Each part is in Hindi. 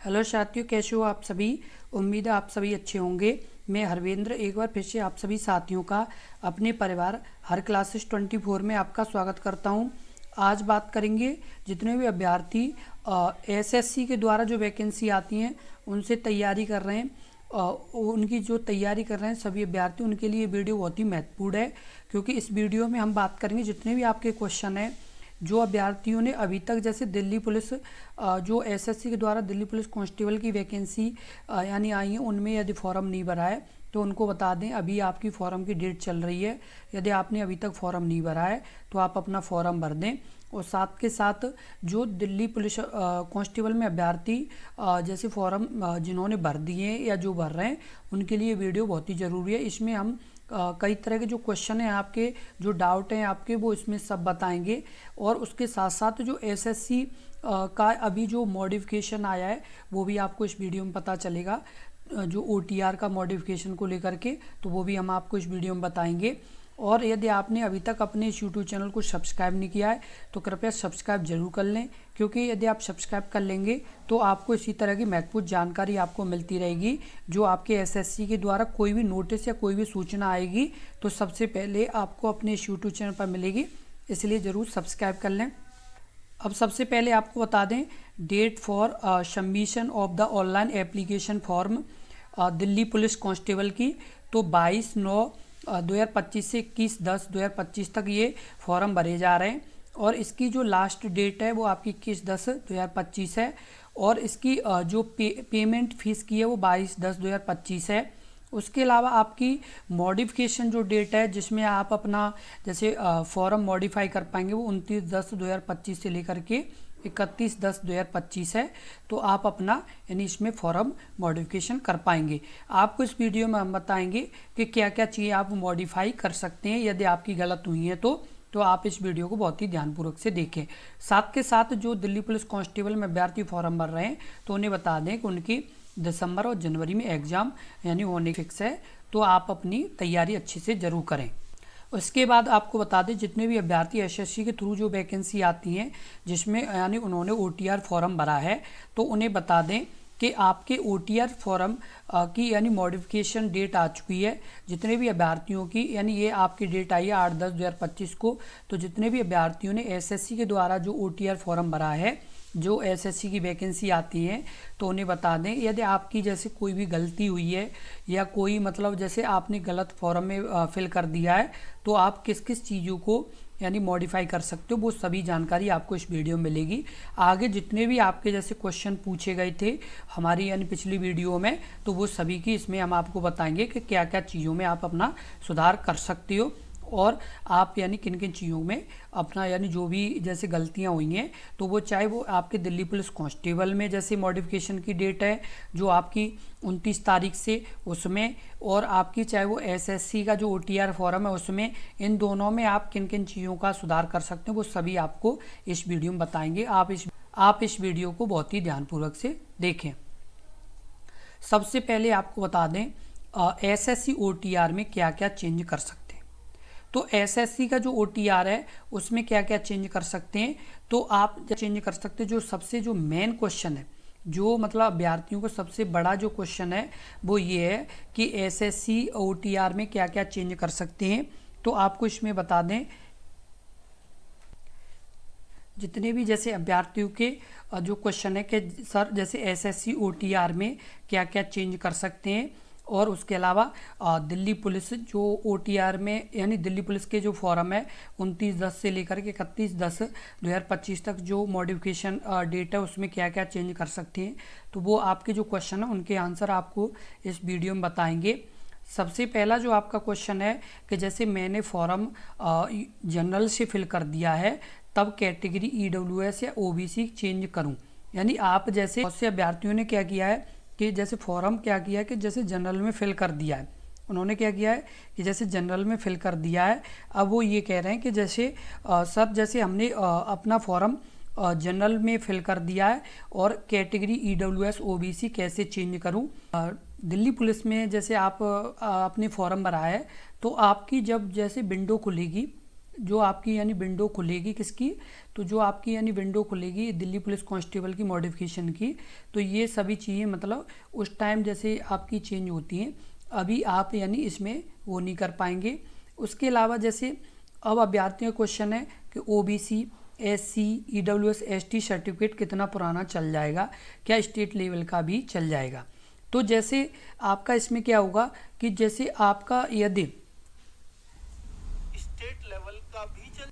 हेलो साथियों, कैसे हो आप सभी। उम्मीद है आप सभी अच्छे होंगे। मैं हरवेंद्र एक बार फिर से आप सभी साथियों का अपने परिवार हर क्लासेस 24 में आपका स्वागत करता हूं। आज बात करेंगे जितने भी अभ्यर्थी एसएससी के द्वारा जो वैकेंसी आती हैं उनसे तैयारी कर रहे हैं, उनकी जो तैयारी कर रहे हैं सभी अभ्यर्थी, उनके लिए वीडियो बहुत ही महत्वपूर्ण है। क्योंकि इस वीडियो में हम बात करेंगे जितने भी आपके क्वेश्चन हैं जो अभ्यर्थियों ने अभी तक, जैसे दिल्ली पुलिस जो एसएससी के द्वारा दिल्ली पुलिस कांस्टेबल की वैकेंसी यानी आई है, उनमें यदि फॉर्म नहीं भरा है तो उनको बता दें अभी आपकी फॉर्म की डेट चल रही है। यदि आपने अभी तक फॉर्म नहीं भरा है तो आप अपना फॉर्म भर दें। और साथ के साथ जो दिल्ली पुलिस कांस्टेबल में अभ्यर्थी जैसे फॉर्म जिन्होंने भर दिए हैं या जो भर रहे हैं उनके लिए वीडियो बहुत ही ज़रूरी है। इसमें हम कई तरह के जो क्वेश्चन हैं आपके, जो डाउट हैं आपके, वो इसमें सब बताएंगे। और उसके साथ साथ जो एसएससी का अभी जो मॉडिफिकेशन आया है वो भी आपको इस वीडियो में पता चलेगा, जो ओटीआर का मॉडिफिकेशन को लेकर के, तो वो भी हम आपको इस वीडियो में बताएंगे। और यदि आपने अभी तक अपने इस यूट्यूब चैनल को सब्सक्राइब नहीं किया है तो कृपया सब्सक्राइब जरूर कर लें, क्योंकि यदि आप सब्सक्राइब कर लेंगे तो आपको इसी तरह की महत्वपूर्ण जानकारी आपको मिलती रहेगी। जो आपके एसएससी के द्वारा कोई भी नोटिस या कोई भी सूचना आएगी तो सबसे पहले आपको अपने इस यूट्यूब चैनल पर मिलेगी, इसलिए ज़रूर सब्सक्राइब कर लें। अब सबसे पहले आपको बता दें date for submission of the online application form Delhi police constable की, तो 22/9/2025 से 21/10/2025 तक ये फॉर्म भरे जा रहे हैं। और इसकी जो लास्ट डेट है वो आपकी 21/10/2025 है। और इसकी जो पेमेंट फीस की है वो 22/10/2025 है। उसके अलावा आपकी मॉडिफिकेशन जो डेट है जिसमें आप अपना जैसे फॉर्म मॉडिफाई कर पाएंगे वो 29/10/2025 से लेकर के 31/10/2025 है। तो आप अपना यानी इसमें फॉर्म मॉडिफिकेशन कर पाएंगे। आपको इस वीडियो में हम बताएंगे कि क्या क्या चीज़ें आप मॉडिफाई कर सकते हैं यदि आपकी गलत हुई है तो आप इस वीडियो को बहुत ही ध्यानपूर्वक से देखें। साथ के साथ जो दिल्ली पुलिस कांस्टेबल में अभ्यर्थी फॉर्म भर रहे हैं तो उन्हें बता दें कि उनकी दिसंबर और जनवरी में एग्ज़ाम यानी होने फिक्स है, तो आप अपनी तैयारी अच्छे से ज़रूर करें। उसके बाद आपको बता दें जितने भी अभ्यर्थी एसएससी के थ्रू जो वैकेंसी आती हैं जिसमें यानी उन्होंने ओटीआर फॉर्म भरा है तो उन्हें बता दें कि आपके ओटीआर फॉर्म की यानी मॉडिफिकेशन डेट आ चुकी है। जितने भी अभ्यर्थियों की यानी ये आपकी डेट आई है 8/10/2025 को, तो जितने भी अभ्यर्थियों ने एसएससी के द्वारा जो ओटीआर फॉर्म भरा है, जो एसएससी की वैकेंसी आती है, तो उन्हें बता दें यदि आपकी जैसे कोई भी गलती हुई है या कोई मतलब जैसे आपने गलत फॉर्म में फिल कर दिया है तो आप किस किस चीज़ों को यानी मॉडिफाई कर सकते हो, वो सभी जानकारी आपको इस वीडियो में मिलेगी। आगे जितने भी आपके जैसे क्वेश्चन पूछे गए थे हमारी यानी पिछली वीडियो में, तो वो सभी की इसमें हम आपको बताएंगे कि क्या क्या चीज़ों में आप अपना सुधार कर सकते हो और आप यानी किन किन चीज़ों में अपना यानी जो भी जैसे गलतियां हुई हैं तो वो चाहे वो आपके दिल्ली पुलिस कांस्टेबल में जैसे मॉडिफिकेशन की डेट है जो आपकी 29 तारीख से उसमें, और आपकी चाहे वो एसएससी का जो ओटीआर फॉर्म है उसमें, इन दोनों में आप किन किन चीज़ों का सुधार कर सकते हैं वो सभी आपको इस वीडियो में बताएंगे। आप इस वीडियो को बहुत ही ध्यानपूर्वक से देखें। सबसे पहले आपको बता दें एसएससी ओटीआर में क्या क्या चेंज कर सकते हैं। तो एसएससी का जो ओटीआर है उसमें क्या क्या चेंज कर सकते हैं, तो आप चेंज कर सकते हैं जो सबसे जो मेन क्वेश्चन है, जो मतलब अभ्यर्थियों को सबसे बड़ा जो क्वेश्चन है वो ये है कि एसएससी ओटीआर में क्या क्या चेंज कर सकते हैं। तो आपको इसमें बता दें जितने भी जैसे अभ्यर्थियों के जो क्वेश्चन है कि सर जैसे एसएससी ओटीआर में क्या क्या चेंज कर सकते हैं, और उसके अलावा दिल्ली पुलिस जो ओटीआर में यानी दिल्ली पुलिस के जो फॉर्म है 29/10 से लेकर के 31/10/2025 तक जो मॉडिफिकेशन डेट है उसमें क्या क्या चेंज कर सकते हैं, तो वो आपके जो क्वेश्चन है उनके आंसर आपको इस वीडियो में बताएंगे। सबसे पहला जो आपका क्वेश्चन है कि जैसे मैंने फॉर्म जनरल से फिल कर दिया है तब कैटेगरी ईडब्ल्यूएस या ओबीसी चेंज करूं, यानी आप जैसे बहुत से अभ्यर्थियों ने क्या किया है कि जैसे फॉर्म क्या किया है कि जैसे जनरल में फिल कर दिया है, उन्होंने क्या किया है कि जैसे जनरल में फिल कर दिया है, अब वो ये कह रहे हैं कि जैसे सर जैसे हमने अपना फॉर्म जनरल में फिल कर दिया है और कैटेगरी ईडब्ल्यूएस ओबीसी कैसे चेंज करूं। दिल्ली पुलिस में जैसे आप अपने फॉर्म भरा है तो आपकी जब जैसे विंडो खुलेगी जो आपकी यानी विंडो खुलेगी किसकी, तो जो आपकी यानी विंडो खुलेगी दिल्ली पुलिस कांस्टेबल की मॉडिफिकेशन की, तो ये सभी चीज़ें मतलब उस टाइम जैसे आपकी चेंज होती हैं, अभी आप यानी इसमें वो नहीं कर पाएंगे। उसके अलावा जैसे अब अभ्यर्थियों का क्वेश्चन है कि OBC, SC, EWS, ST certificate कितना पुराना चल जाएगा, क्या स्टेट लेवल का भी चल जाएगा। तो जैसे आपका इसमें क्या होगा कि जैसे आपका यदि स्टेट लेवल का भी चल।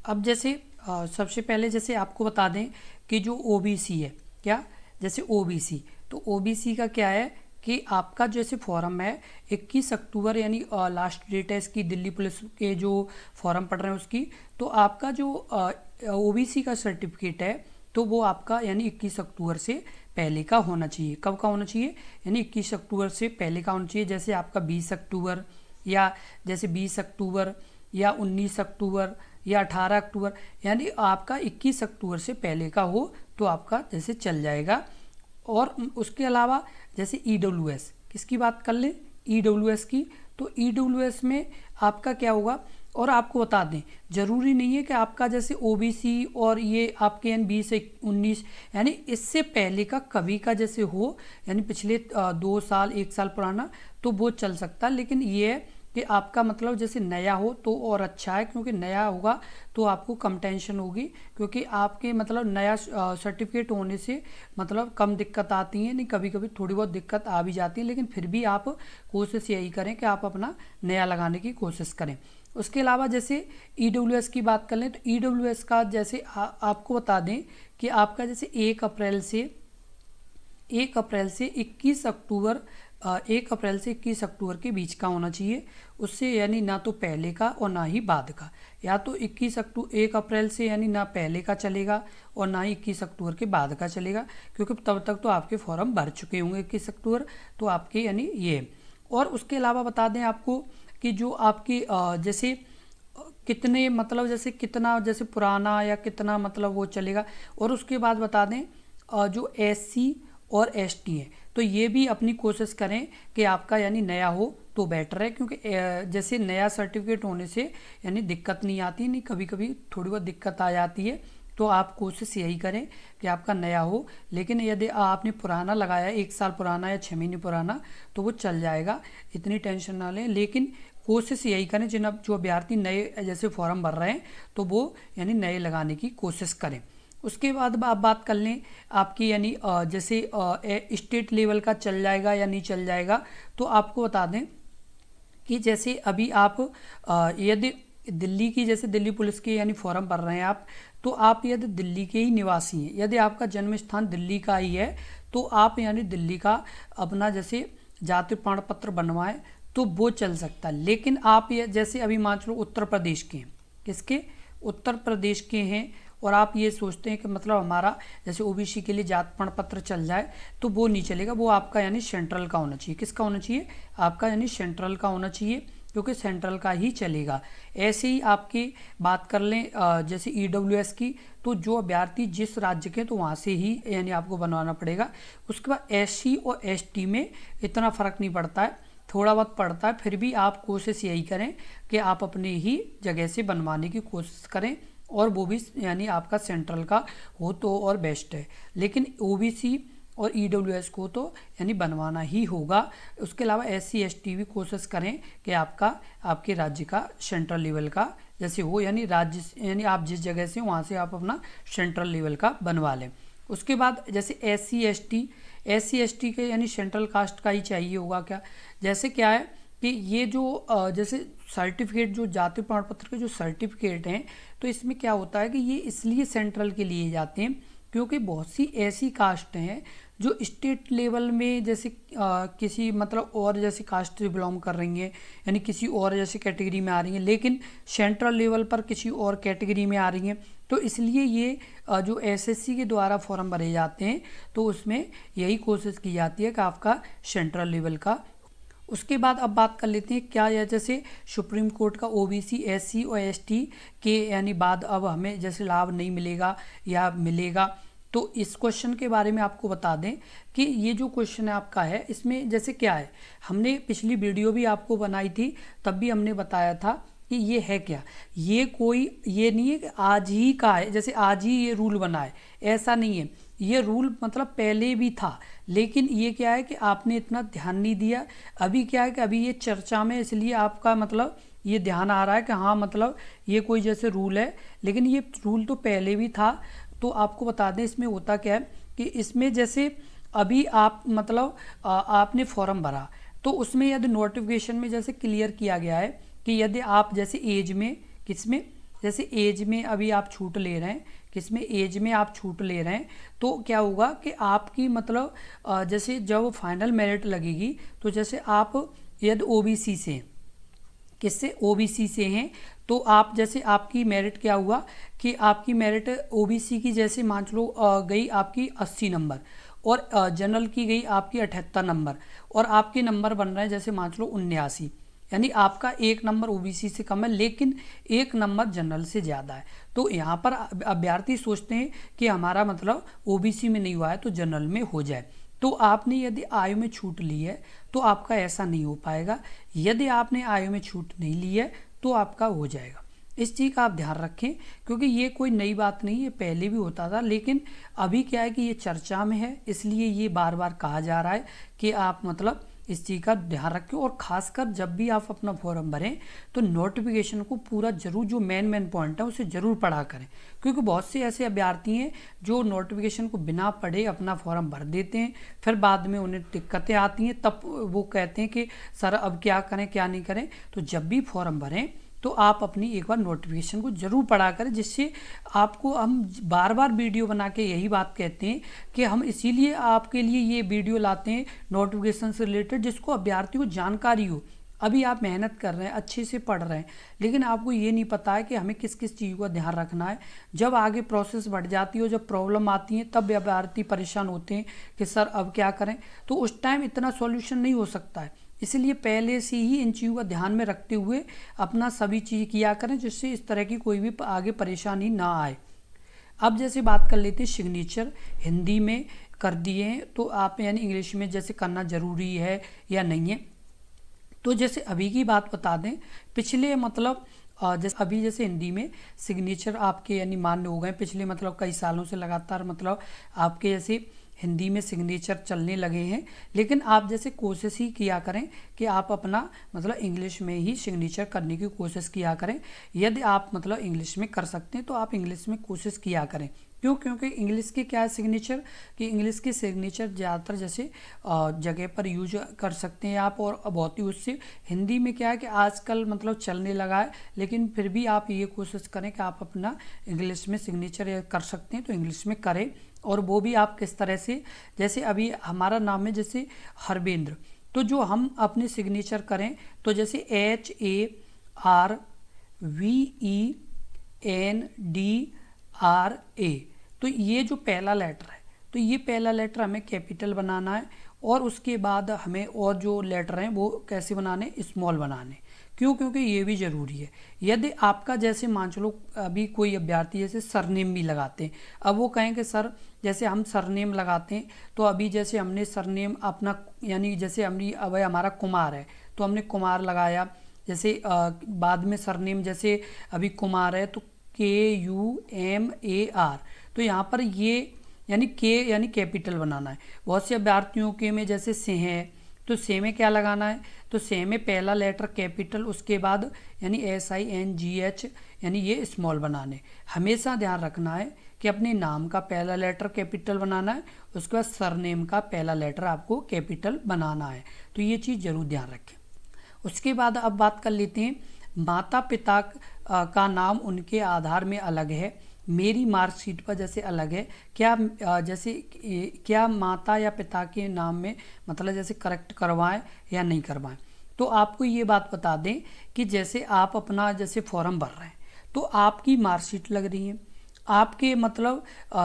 अब जैसे सबसे पहले जैसे आपको बता दें कि जो ओबीसी है, क्या जैसे ओबीसी, तो ओबीसी का क्या है कि आपका जैसे फॉर्म है 21 अक्टूबर यानी लास्ट डेट है इसकी, दिल्ली पुलिस के जो फॉर्म पढ़ रहे हैं उसकी, तो आपका जो ओबीसी का सर्टिफिकेट है तो वो आपका यानी 21 अक्टूबर से पहले का होना चाहिए। कब का होना चाहिए, यानी 21 अक्टूबर से पहले का होना चाहिए। जैसे आपका 20 अक्टूबर या जैसे 20 अक्टूबर या 19 अक्टूबर या 18 अक्टूबर, यानी आपका 21 अक्टूबर से पहले का हो तो आपका जैसे चल जाएगा। और उसके अलावा जैसे ईडब्ल्यूएस, किसकी बात कर लें, ईडब्ल्यूएस की, तो ईडब्ल्यूएस में आपका क्या होगा, और आपको बता दें जरूरी नहीं है कि आपका जैसे ओबीसी और ये आपके यानी 20 19 यानी इससे पहले का कभी का जैसे हो, यानी पिछले 2 साल 1 साल पुराना, तो वो चल सकता है। लेकिन ये है कि आपका मतलब जैसे नया हो तो और अच्छा है, क्योंकि नया होगा तो आपको कम टेंशन होगी, क्योंकि आपके मतलब नया सर्टिफिकेट होने से मतलब कम दिक्कत आती है, नहीं कभी कभी थोड़ी बहुत दिक्कत आ भी जाती है, लेकिन फिर भी आप कोशिश यही करें कि आप अपना नया लगाने की कोशिश करें। उसके अलावा जैसे ईडब्ल्यूएस की बात कर लें, तो ईडब्ल्यूएस का जैसे आपको बता दें कि आपका जैसे 1 अप्रैल से 21 अक्टूबर 1 अप्रैल से 21 अक्टूबर के बीच का होना चाहिए। उससे यानी ना तो पहले का और ना ही बाद का, या तो 1 अप्रैल से यानी ना पहले का चलेगा और ना ही 21 अक्टूबर के बाद का चलेगा, क्योंकि तब तक तो आपके फॉर्म भर चुके होंगे 21 अक्टूबर, तो आपके यानी ये। और उसके अलावा बता दें आपको कि जो आपकी जैसे कितने मतलब जैसे कितना जैसे पुराना या कितना मतलब वो चलेगा। और उसके बाद बता दें जो एससी और एसटी है, तो ये भी अपनी कोशिश करें कि आपका यानी नया हो तो बेटर है, क्योंकि जैसे नया सर्टिफिकेट होने से यानी दिक्कत नहीं आती, नहीं कभी कभी थोड़ी बहुत दिक्कत आ जाती है, तो आप कोशिश यही करें कि आपका नया हो। लेकिन यदि आपने पुराना लगाया 1 साल पुराना या 6 महीने पुराना, तो वो चल जाएगा, इतनी टेंशन ना लें। लेकिन कोशिश यही करें जो अभ्यर्थी नए जैसे फॉर्म भर रहे हैं तो वो यानी नए लगाने की कोशिश करें। उसके बाद आप बात कर लें आपकी यानी जैसे स्टेट लेवल का चल जाएगा या नहीं चल जाएगा, तो आपको बता दें कि जैसे अभी आप यदि दिल्ली की जैसे दिल्ली पुलिस के यानी फॉर्म भर रहे हैं आप, तो आप यदि दिल्ली के ही निवासी हैं, यदि आपका जन्म स्थान दिल्ली का ही है, तो आप यानी दिल्ली का अपना जैसे जाति प्रमाण पत्र बनवाएं तो वो चल सकता है। लेकिन आप ये जैसे अभी मान लो उत्तर प्रदेश के हैं, किसके, उत्तर प्रदेश के हैं, और आप ये सोचते हैं कि मतलब हमारा जैसे ओबीसी के लिए जाति प्रमाण पत्र चल जाए, तो वो नहीं चलेगा, वो आपका यानी सेंट्रल का होना चाहिए। किसका होना चाहिए, आपका यानी सेंट्रल का होना चाहिए, क्योंकि सेंट्रल का ही चलेगा। ऐसे ही आपकी बात कर लें जैसे ईडब्ल्यूएस की, तो जो अभ्यर्थी जिस राज्य के तो वहाँ से ही यानी आपको बनवाना पड़ेगा। उसके बाद एससी और एसटी में इतना फ़र्क नहीं पड़ता है, थोड़ा बहुत पड़ता है, फिर भी आप कोशिश यही करें कि आप अपने ही जगह से बनवाने की कोशिश करें, और वो भी यानी आपका सेंट्रल का हो तो और बेस्ट है। लेकिन ओबीसी और ईडब्ल्यूएस को तो यानी बनवाना ही होगा। उसके अलावा एससी एसटी भी कोशिश करें कि आपके राज्य का सेंट्रल लेवल का जैसे हो, यानी राज्य यानी आप जिस जगह से वहाँ से आप अपना सेंट्रल लेवल का बनवा लें। उसके बाद जैसे एससी एसटी के यानी सेंट्रल कास्ट का ही चाहिए होगा क्या, जैसे क्या है कि ये जो जैसे सर्टिफिकेट जो जाति प्रमाण पत्र के जो सर्टिफिकेट हैं, तो इसमें क्या होता है कि ये इसलिए सेंट्रल के लिए जाते हैं क्योंकि बहुत सी ऐसी कास्ट हैं जो स्टेट लेवल में जैसे किसी मतलब और जैसे कास्ट से बिलोंग कर रही हैं, यानी किसी और जैसे कैटेगरी में आ रही हैं, लेकिन सेंट्रल लेवल पर किसी और कैटेगरी में आ रही हैं। तो इसलिए ये जो एसएससी के द्वारा फॉर्म भरे जाते हैं, तो उसमें यही कोशिश की जाती है कि आपका सेंट्रल लेवल का। उसके बाद अब बात कर लेते हैं क्या या जैसे सुप्रीम कोर्ट का ओबीसी एससी और एसटी के यानी बाद अब हमें जैसे लाभ नहीं मिलेगा या मिलेगा। तो इस क्वेश्चन के बारे में आपको बता दें कि ये जो क्वेश्चन है आपका है, इसमें जैसे क्या है, हमने पिछली वीडियो भी आपको बनाई थी, तब भी हमने बताया था कि ये है क्या। ये कोई ये नहीं है कि आज ही का है, जैसे आज ही ये रूल बना है, ऐसा नहीं है। ये रूल मतलब पहले भी था, लेकिन ये क्या है कि आपने इतना ध्यान नहीं दिया। अभी क्या है कि अभी ये चर्चा में, इसलिए आपका मतलब ये ध्यान आ रहा है कि हाँ मतलब ये कोई जैसे रूल है, लेकिन ये रूल तो पहले भी था। तो आपको बता दें इसमें होता क्या है कि इसमें जैसे अभी आप मतलब आपने फॉर्म भरा, तो उसमें यदि नोटिफिकेशन में जैसे क्लियर किया गया है कि यदि आप जैसे एज में, किसमें, जैसे एज में अभी आप छूट ले रहे हैं, किसमें, एज में आप छूट ले रहे हैं, तो क्या होगा कि आपकी मतलब जैसे जब फाइनल मेरिट लगेगी, तो जैसे आप यदि ओबीसी से हैं, किससे, ओबीसी से हैं, तो आप जैसे आपकी मेरिट क्या हुआ कि आपकी मेरिट ओबीसी की जैसे मान लो गई आपकी 80 नंबर, और जनरल की गई आपकी 78 नंबर, और आपके नंबर बन रहे हैं जैसे मान लो 79, यानी आपका एक नंबर ओबीसी से कम है लेकिन एक नंबर जनरल से ज़्यादा है। तो यहाँ पर अभ्यर्थी सोचते हैं कि हमारा मतलब ओबीसी में नहीं हुआ है तो जनरल में हो जाए। तो आपने यदि आयु में छूट ली है तो आपका ऐसा नहीं हो पाएगा। यदि आपने आयु में छूट नहीं ली है तो आपका हो जाएगा। इस चीज़ का आप ध्यान रखें, क्योंकि ये कोई नई बात नहीं है, पहले भी होता था, लेकिन अभी क्या है कि ये चर्चा में है, इसलिए ये बार बार कहा जा रहा है कि आप मतलब इस चीज़ का ध्यान रखें। और ख़ासकर जब भी आप अपना फॉर्म भरें तो नोटिफिकेशन को पूरा जरूर, जो मेन पॉइंट है उसे ज़रूर पढ़ा करें, क्योंकि बहुत से ऐसे अभ्यर्थी हैं जो नोटिफिकेशन को बिना पढ़े अपना फॉर्म भर देते हैं, फिर बाद में उन्हें दिक्कतें आती हैं, तब वो कहते हैं कि सर अब क्या करें क्या नहीं करें। तो जब भी फॉर्म भरें तो आप अपनी एक बार नोटिफिकेशन को ज़रूर पढ़ा करें, जिससे आपको हम बार बार वीडियो बना के यही बात कहते हैं कि हम इसीलिए आपके लिए ये वीडियो लाते हैं नोटिफिकेशन से रिलेटेड, जिसको अभ्यर्थी को जानकारी हो। अभी आप मेहनत कर रहे हैं, अच्छे से पढ़ रहे हैं, लेकिन आपको ये नहीं पता है कि हमें किस किस चीज़ का ध्यान रखना है। जब आगे प्रोसेस बढ़ जाती है, जब प्रॉब्लम आती है, तब अभ्यर्थी परेशान होते हैं कि सर अब क्या करें। तो उस टाइम इतना सॉल्यूशन नहीं हो सकता है, इसलिए पहले से ही इन चीज़ों का ध्यान में रखते हुए अपना सभी चीज़ किया करें, जिससे इस तरह की कोई भी आगे परेशानी ना आए। अब जैसे बात कर लेते हैं, सिग्नेचर हिंदी में कर दिए हैं, तो आप यानी इंग्लिश में जैसे करना ज़रूरी है या नहीं है। तो जैसे अभी की बात बता दें, पिछले मतलब जैसे अभी जैसे हिंदी में सिग्नेचर आपके यानी मान्य हो गए, पिछले मतलब कई सालों से लगातार मतलब आपके जैसे हिंदी में सिग्नेचर चलने लगे हैं, लेकिन आप जैसे कोशिश ही किया करें कि आप अपना मतलब इंग्लिश में ही सिग्नेचर करने की कोशिश किया करें। यदि आप मतलब इंग्लिश में कर सकते हैं तो आप इंग्लिश में कोशिश किया करें। क्यों? क्योंकि इंग्लिश के क्या है सिग्नेचर, कि इंग्लिश के सिग्नेचर ज़्यादातर जैसे जगह पर यूज कर सकते हैं आप, और बहुत ही उससे हिंदी में क्या है कि आजकल मतलब चलने लगा है, लेकिन फिर भी आप ये कोशिश करें कि आप अपना इंग्लिश में सिग्नेचर कर सकते हैं तो इंग्लिश में करें। और वो भी आप किस तरह से, जैसे अभी हमारा नाम है जैसे हरवेंद्र, तो जो हम अपने सिग्नेचर करें तो जैसे HARVENDRA, तो ये जो पहला लेटर है, तो ये पहला लेटर हमें कैपिटल बनाना है, और उसके बाद हमें और जो लेटर हैं वो कैसे बनाने, स्मॉल बनाने। क्यों? क्योंकि ये भी ज़रूरी है। यदि आपका जैसे मान चलो अभी कोई अभ्यर्थी जैसे सरनेम भी लगाते हैं, अब वो कहें कि सर जैसे हम सरनेम लगाते हैं, तो अभी जैसे हमने सरनेम अपना यानी जैसे हमने अब हमारा कुमार है तो हमने कुमार लगाया, जैसे बाद में सरनेम जैसे अभी कुमार है तो KUMAR, तो यहाँ पर ये यानी के यानी कैपिटल बनाना है। बहुत से अभ्यर्थियों के में जैसे से है तो से में क्या लगाना है, तो से में पहला लेटर कैपिटल, उसके बाद यानी SINGH यानी ये स्मॉल बनाने। हमेशा ध्यान रखना है कि अपने नाम का पहला लेटर कैपिटल बनाना है, उसके बाद सरनेम का पहला लेटर आपको कैपिटल बनाना है। तो ये चीज़ ज़रूर ध्यान रखें। उसके बाद अब बात कर लेते हैं, माता पिता का नाम उनके आधार में अलग है, मेरी मार्कशीट पर जैसे अलग है, क्या जैसे क्या माता या पिता के नाम में मतलब जैसे करेक्ट करवाएं या नहीं करवाएं। तो आपको ये बात बता दें कि जैसे आप अपना जैसे फॉर्म भर रहे हैं तो आपकी मार्कशीट लग रही है, आपके मतलब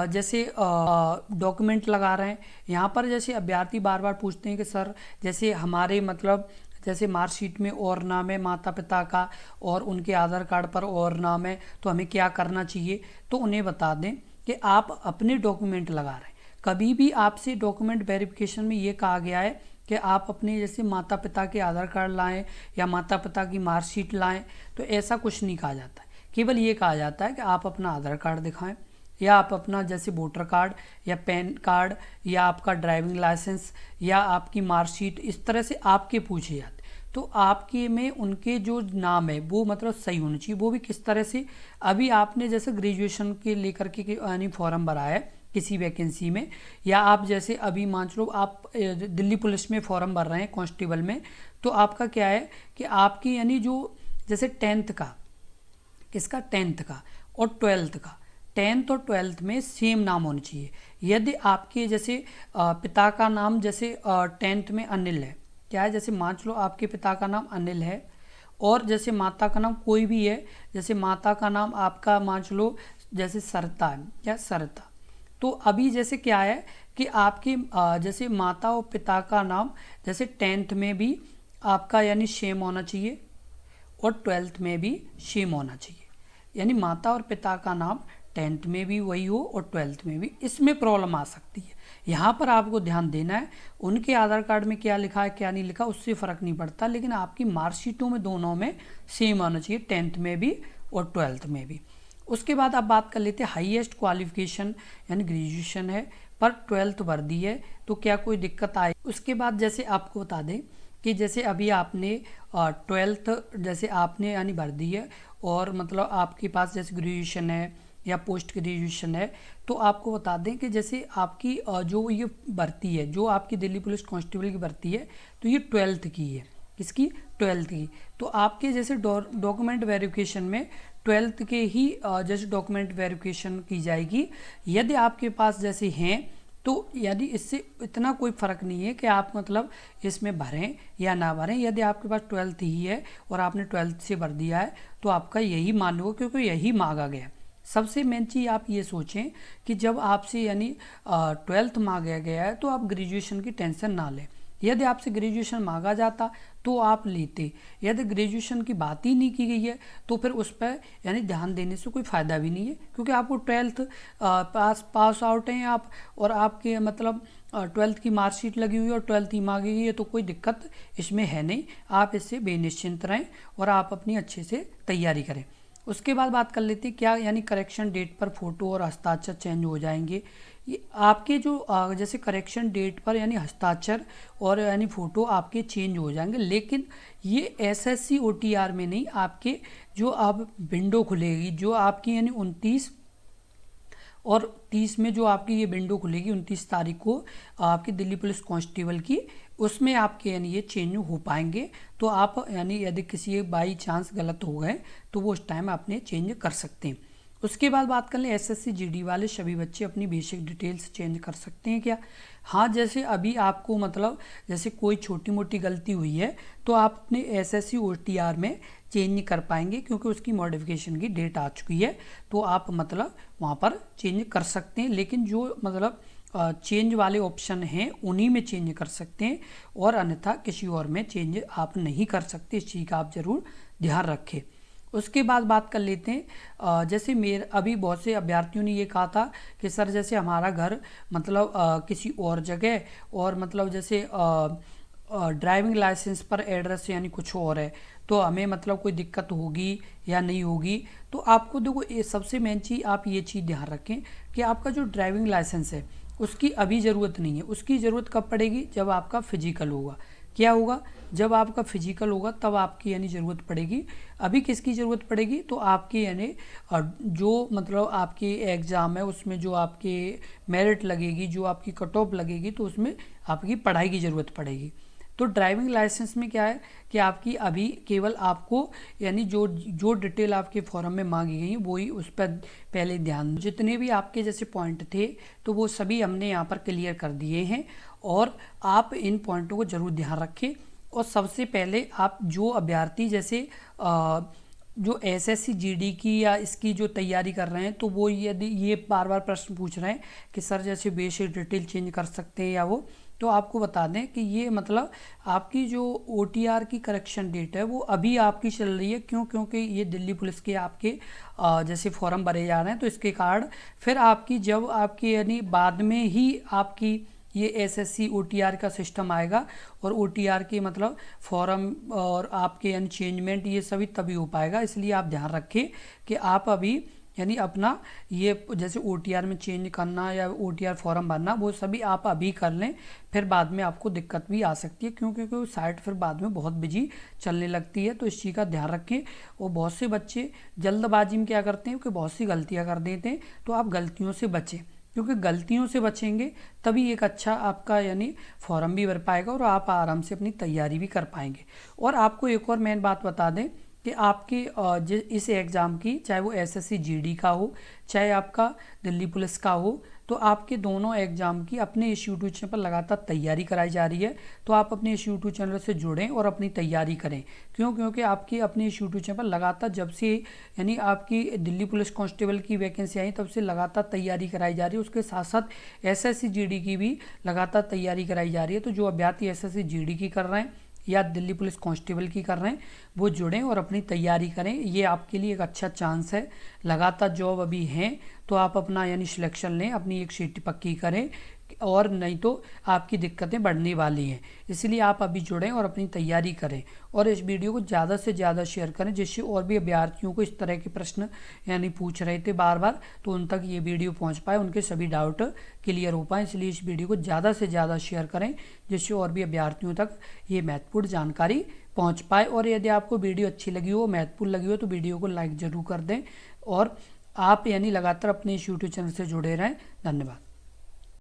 जैसे डॉक्यूमेंट लगा रहे हैं। यहाँ पर जैसे अभ्यर्थी बार बार पूछते हैं कि सर जैसे हमारे मतलब जैसे मार्कशीट में और नाम है माता पिता का और उनके आधार कार्ड पर और नाम है, तो हमें क्या करना चाहिए। तो उन्हें बता दें कि आप अपने डॉक्यूमेंट लगा रहे हैं। कभी भी आपसे डॉक्यूमेंट वेरिफिकेशन में ये कहा गया है कि आप अपने जैसे माता पिता के आधार कार्ड लाएं या माता पिता की मार्कशीट लाएं, तो ऐसा कुछ नहीं कहा जाता है। केवल ये कहा जाता है कि आप अपना आधार कार्ड दिखाएं या आप अपना जैसे वोटर कार्ड या पैन कार्ड या आपका ड्राइविंग लाइसेंस या आपकी मार्कशीट, इस तरह से आपके पूछे जाते। तो आपके में उनके जो नाम है वो मतलब सही होना चाहिए। वो भी किस तरह से, अभी आपने जैसे ग्रेजुएशन के लेकर के यानी फॉर्म भरा है किसी वैकेंसी में, या आप जैसे अभी मान लो आप दिल्ली पुलिस में फॉर्म भर रहे हैं कांस्टेबल में, तो आपका क्या है कि आपकी यानी जो जैसे 10th का, किसका 10th का और 12th का, 10th और 12th में सेम नाम होना चाहिए। यदि आपके जैसे पिता का नाम जैसे 10th में अनिल है, क्या है, जैसे मान लो आपके पिता का नाम अनिल है और जैसे माता का नाम कोई भी है, जैसे माता का नाम आपका मान लो जैसे सरता है या सरता, तो अभी जैसे क्या है कि आपके जैसे माता और पिता का नाम जैसे 10th में भी आपका यानी सेम होना चाहिए और 12th में भी सेम होना चाहिए। यानी माता और पिता का नाम 10th में भी वही हो और 12th में भी, इसमें प्रॉब्लम आ सकती है। यहाँ पर आपको ध्यान देना है उनके आधार कार्ड में क्या लिखा है क्या नहीं लिखा उससे फ़र्क नहीं पड़ता, लेकिन आपकी मार्कशीटों में दोनों में सेम आना चाहिए, 10th में भी और 12th में भी। उसके बाद आप बात कर लेते हैं हाईएस्ट क्वालिफिकेशन यानी ग्रेजुएशन है पर 12th वर्दी है, तो क्या कोई दिक्कत आए। उसके बाद जैसे आपको बता दें कि जैसे अभी आपने 12th जैसे आपने यानी भर दी है और मतलब आपके पास जैसे ग्रेजुएशन है या पोस्ट ग्रेजुएशन है, तो आपको बता दें कि जैसे आपकी जो ये भर्ती है, जो आपकी दिल्ली पुलिस कांस्टेबल की भर्ती है, तो ये 12th की है। किसकी? 12th की। तो आपके जैसे डॉक्यूमेंट वेरिफिकेशन में 12th के ही जैसे डॉक्यूमेंट वेरिफिकेशन की जाएगी। यदि आपके पास जैसे हैं तो यदि इससे इतना कोई फ़र्क नहीं है कि आप मतलब इसमें भरें या ना भरें। यदि आपके पास 12th ही है और आपने 12th से भर दिया है तो आपका यही मान लो, क्योंकि यही मांगा गया। सबसे मेन चीज़ आप ये सोचें कि जब आपसे यानी 12th मांगा गया है तो आप ग्रेजुएशन की टेंशन ना लें। यदि आपसे ग्रेजुएशन मांगा जाता तो आप लेते, यदि ग्रेजुएशन की बात ही नहीं की गई है तो फिर उस पर यानी ध्यान देने से कोई फ़ायदा भी नहीं है, क्योंकि आपको 12th पास आउट हैं आप और आपके मतलब 12th की मार्कशीट लगी हुई है और 12th ही मांगी गई है, तो कोई दिक्कत इसमें है नहीं। आप इससे बेनिश्चिंत रहें और आप अपनी अच्छे से तैयारी करें। उसके बाद बात कर लेते हैं क्या यानी करेक्शन डेट पर फ़ोटो और हस्ताक्षर चेंज हो जाएंगे। ये आपके जो जैसे करेक्शन डेट पर यानी हस्ताक्षर और यानी फ़ोटो आपके चेंज हो जाएंगे, लेकिन ये SSC OTR में नहीं। आपके जो अब विंडो खुलेगी जो आपकी यानी 29 और 30 में जो आपकी ये विंडो खुलेगी 29 तारीख को आपकी दिल्ली पुलिस कांस्टेबल की, उसमें आपके यानी ये चेंज हो पाएंगे। तो आप यानी यदि किसी बाई चांस गलत हो गए तो वो उस टाइम अपने चेंज कर सकते हैं। उसके बाद बात कर लें SSC GD वाले सभी बच्चे अपनी बेसिक डिटेल्स चेंज कर सकते हैं क्या? हाँ, जैसे अभी आपको मतलब जैसे कोई छोटी मोटी गलती हुई है तो आप अपने SSC OTR में चेंज नहीं कर पाएंगे, क्योंकि उसकी मॉडिफिकेशन की डेट आ चुकी है। तो आप मतलब वहाँ पर चेंज कर सकते हैं, लेकिन जो मतलब चेंज वाले ऑप्शन हैं उन्हीं में चेंज कर सकते हैं और अन्यथा किसी और में चेंज आप नहीं कर सकते। इस चीज़ का आप ज़रूर ध्यान रखें। उसके बाद बात कर लेते हैं जैसे मेरे अभी बहुत से अभ्यर्थियों ने ये कहा था कि सर जैसे हमारा घर मतलब किसी और जगह और मतलब जैसे ड्राइविंग लाइसेंस पर एड्रेस यानी कुछ और है, तो हमें मतलब कोई दिक्कत होगी या नहीं होगी। तो आपको देखो ये सबसे मेन चीज़ आप ये चीज़ ध्यान रखें कि आपका जो ड्राइविंग लाइसेंस है उसकी अभी ज़रूरत नहीं है। उसकी ज़रूरत कब पड़ेगी? जब आपका फिजिकल होगा। क्या होगा? जब आपका फिजिकल होगा तब आपकी यानी ज़रूरत पड़ेगी। अभी किसकी ज़रूरत पड़ेगी? तो आपके यानी जो मतलब आपके एग्ज़ाम है उसमें जो आपके मेरिट लगेगी, जो आपकी कट ऑफ लगेगी, तो उसमें आपकी पढ़ाई की ज़रूरत पड़ेगी। तो ड्राइविंग लाइसेंस में क्या है कि आपकी अभी केवल आपको यानी जो डिटेल आपके फॉर्म में मांगी गई वही उस पर पहले ध्यान। जितने भी आपके जैसे पॉइंट थे तो वो सभी हमने यहाँ पर क्लियर कर दिए हैं और आप इन पॉइंटों को ज़रूर ध्यान रखें। और सबसे पहले आप जो अभ्यर्थी जैसे जो SSC GD की या इसकी जो तैयारी कर रहे हैं तो वो यदि ये बार बार प्रश्न पूछ रहे हैं कि सर जैसे बेसिक डिटेल चेंज कर सकते हैं या वो, तो आपको बता दें कि ये मतलब आपकी जो OTR की करेक्शन डेट है वो अभी आपकी चल रही है। क्यों? क्योंकि ये दिल्ली पुलिस के आपके जैसे फॉर्म भरे जा रहे हैं, तो इसके कारण फिर आपकी जब आपकी यानी बाद में ही आपकी ये एसएससी ओटीआर का सिस्टम आएगा, और ओटीआर के मतलब फॉर्म और आपके यानी चेंजमेंट ये सभी तभी हो पाएगा। इसलिए आप ध्यान रखें कि आप अभी यानी अपना ये जैसे ओटीआर में चेंज करना या ओटीआर फॉर्म भरना वो सभी आप अभी कर लें, फिर बाद में आपको दिक्कत भी आ सकती है, क्योंकि साइट फिर बाद में बहुत बिजी चलने लगती है। तो इस चीज़ का ध्यान रखें। और बहुत से बच्चे जल्दबाजी में क्या करते हैं कि बहुत सी गलतियां कर देते हैं, तो आप गलतियों से बचें, क्योंकि गलतियों से बचेंगे तभी एक अच्छा आपका यानी फॉर्म भी भर पाएगा और आप आराम से अपनी तैयारी भी कर पाएंगे। और आपको एक और मेन बात बता दें कि आपके इस एग्ज़ाम की, चाहे वो एसएससी जीडी का हो, चाहे आपका दिल्ली पुलिस का हो, तो आपके दोनों एग्ज़ाम की अपने इस यूट्यूब चैनल पर लगातार तैयारी कराई जा रही है। तो आप अपने इस यूट्यूब चैनल से जुड़ें और अपनी तैयारी करें। क्योंकि आपकी अपने इस यूट्यूब चैनल पर लगातार जब से यानी आपकी दिल्ली पुलिस कांस्टेबल की वैकेंसी आई तब से लगातार तैयारी कराई जा रही है। उसके साथ साथ एसएससी जीडी की भी लगातार तैयारी कराई जा रही है। तो जो अभ्यर्थी एसएससी जीडी की कर रहे हैं या दिल्ली पुलिस कांस्टेबल की कर रहे हैं वो जुड़ें और अपनी तैयारी करें। ये आपके लिए एक अच्छा चांस है। लगातार जॉब अभी हैं तो आप अपना यानी सिलेक्शन लें, अपनी एक सीट पक्की करें, और नहीं तो आपकी दिक्कतें बढ़ने वाली हैं। इसलिए आप अभी जुड़ें और अपनी तैयारी करें, और इस वीडियो को ज़्यादा से ज़्यादा शेयर करें, जिससे और भी अभ्यर्थियों को इस तरह के प्रश्न यानी पूछ रहे थे बार बार, तो उन तक ये वीडियो पहुंच पाए, उनके सभी डाउट क्लियर हो पाए। इसलिए इस वीडियो को ज़्यादा से ज़्यादा शेयर करें, जिससे और भी अभ्यर्थियों तक ये महत्वपूर्ण जानकारी पहुंच पाए। और यदि आपको वीडियो अच्छी लगी हो, महत्वपूर्ण लगी हो, तो वीडियो को लाइक ज़रूर कर दें, और आप यानी लगातार अपने इस यूट्यूब चैनल से जुड़े रहें। धन्यवाद।